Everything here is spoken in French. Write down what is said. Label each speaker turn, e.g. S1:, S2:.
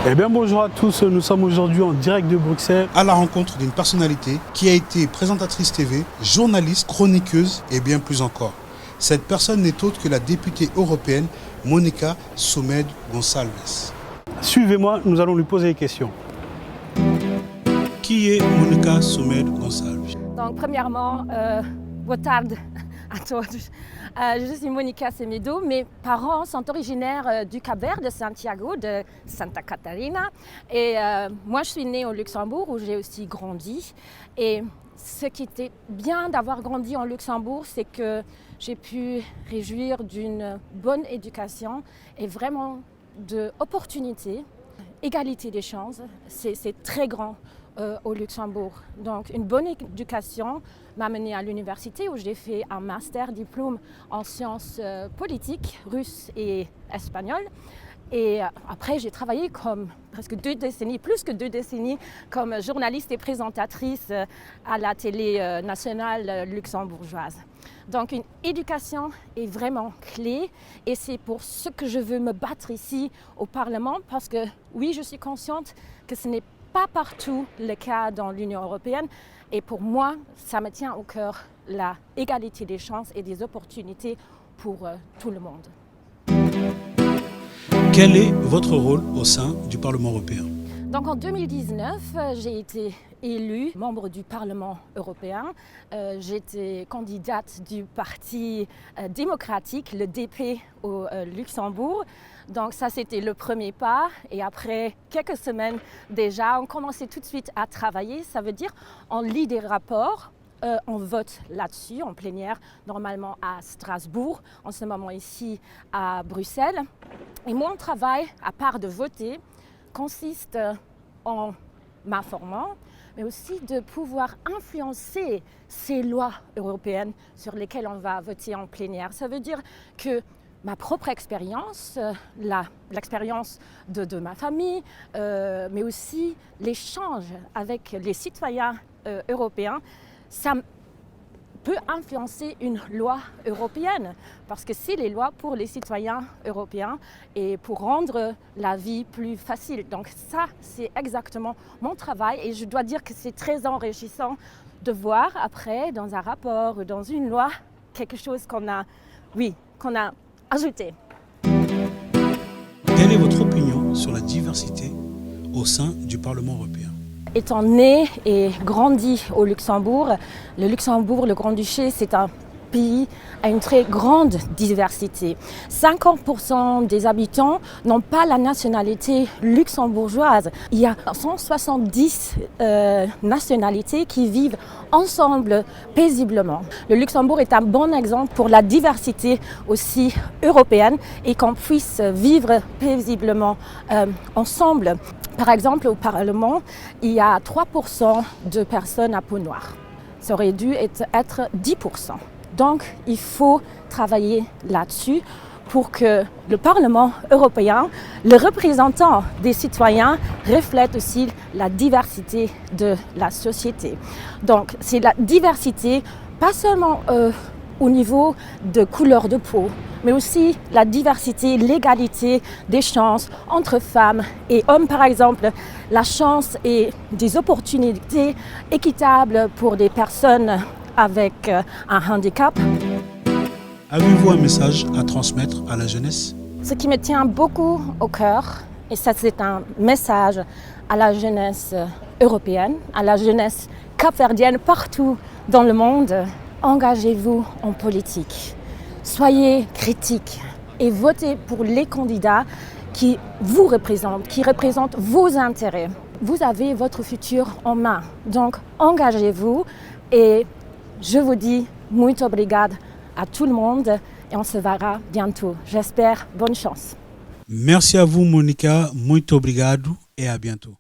S1: Eh bien bonjour à tous, nous sommes aujourd'hui en direct de Bruxelles
S2: à la rencontre d'une personnalité qui a été présentatrice TV, journaliste, chroniqueuse et bien plus encore. Cette personne n'est autre que la députée européenne Mónica Somed Gonçalves.
S1: Suivez-moi, nous allons lui poser des questions.
S2: Qui est Mónica Somed Gonçalves?
S3: Donc premièrement, boa tarde à tous. Je suis Mónica Semedo. Mes parents sont originaires du Cap-Vert, de Santiago, de Santa Catarina. Et moi, je suis née au Luxembourg, où j'ai aussi grandi. Et ce qui était bien d'avoir grandi en Luxembourg, c'est que j'ai pu réjouir d'une bonne éducation et vraiment d'opportunités. Égalité des chances, c'est très grand au Luxembourg. Donc une bonne éducation m'a menée à l'université où j'ai fait un master diplôme en sciences politiques, russes et espagnoles. Et après, j'ai travaillé comme presque 2 décennies, plus que 2 décennies, comme journaliste et présentatrice à la télé nationale luxembourgeoise. Donc une éducation est vraiment clé et c'est pour ce que je veux me battre ici au Parlement parce que oui, je suis consciente que ce n'est pas partout le cas dans l'Union européenne et pour moi, ça me tient au cœur la égalité des chances et des opportunités pour tout le monde.
S2: Quel est votre rôle au sein du Parlement européen?
S3: Donc en 2019, j'ai été élue membre du Parlement européen. J'étais candidate du Parti démocratique, le DP au Luxembourg. Donc ça, c'était le premier pas. Et après quelques semaines déjà, on commençait tout de suite à travailler. Ça veut dire on lit des rapports. On vote là-dessus en plénière, normalement à Strasbourg, en ce moment ici à Bruxelles. Et mon travail, à part de voter, consiste en m'informant, mais aussi de pouvoir influencer ces lois européennes sur lesquelles on va voter en plénière. Ça veut dire que ma propre expérience, l'expérience de ma famille, mais aussi l'échange avec les citoyens européens, ça peut influencer une loi européenne parce que c'est les lois pour les citoyens européens et pour rendre la vie plus facile. Donc ça, c'est exactement mon travail et je dois dire que c'est très enrichissant de voir après dans un rapport ou dans une loi quelque chose qu'on a ajouté.
S2: Quelle est votre opinion sur la diversité au sein du Parlement européen?
S3: Étant né et grandi au Luxembourg, le Grand-Duché, c'est un pays à une très grande diversité. 50% des habitants n'ont pas la nationalité luxembourgeoise. Il y a 170 nationalités qui vivent ensemble paisiblement. Le Luxembourg est un bon exemple pour la diversité aussi européenne et qu'on puisse vivre paisiblement ensemble. Par exemple, au Parlement, il y a 3% de personnes à peau noire. Ça aurait dû être 10%. Donc, il faut travailler là-dessus pour que le Parlement européen, le représentant des citoyens, reflète aussi la diversité de la société. Donc, c'est la diversité, pas seulement au niveau de couleur de peau, mais aussi la diversité, l'égalité des chances entre femmes et hommes, par exemple, la chance et des opportunités équitables pour des personnes avec un handicap.
S2: Avez-vous un message à transmettre à la jeunesse?
S3: Ce qui me tient beaucoup au cœur, et ça c'est un message à la jeunesse européenne, à la jeunesse capverdienne partout dans le monde, engagez-vous en politique. Soyez critiques et votez pour les candidats qui vous représentent, qui représentent vos intérêts. Vous avez votre futur en main, donc engagez-vous et je vous dis muito obrigado à tout le monde et on se verra bientôt. J'espère, bonne chance.
S2: Merci à vous, Monica. Muito obrigado et à bientôt.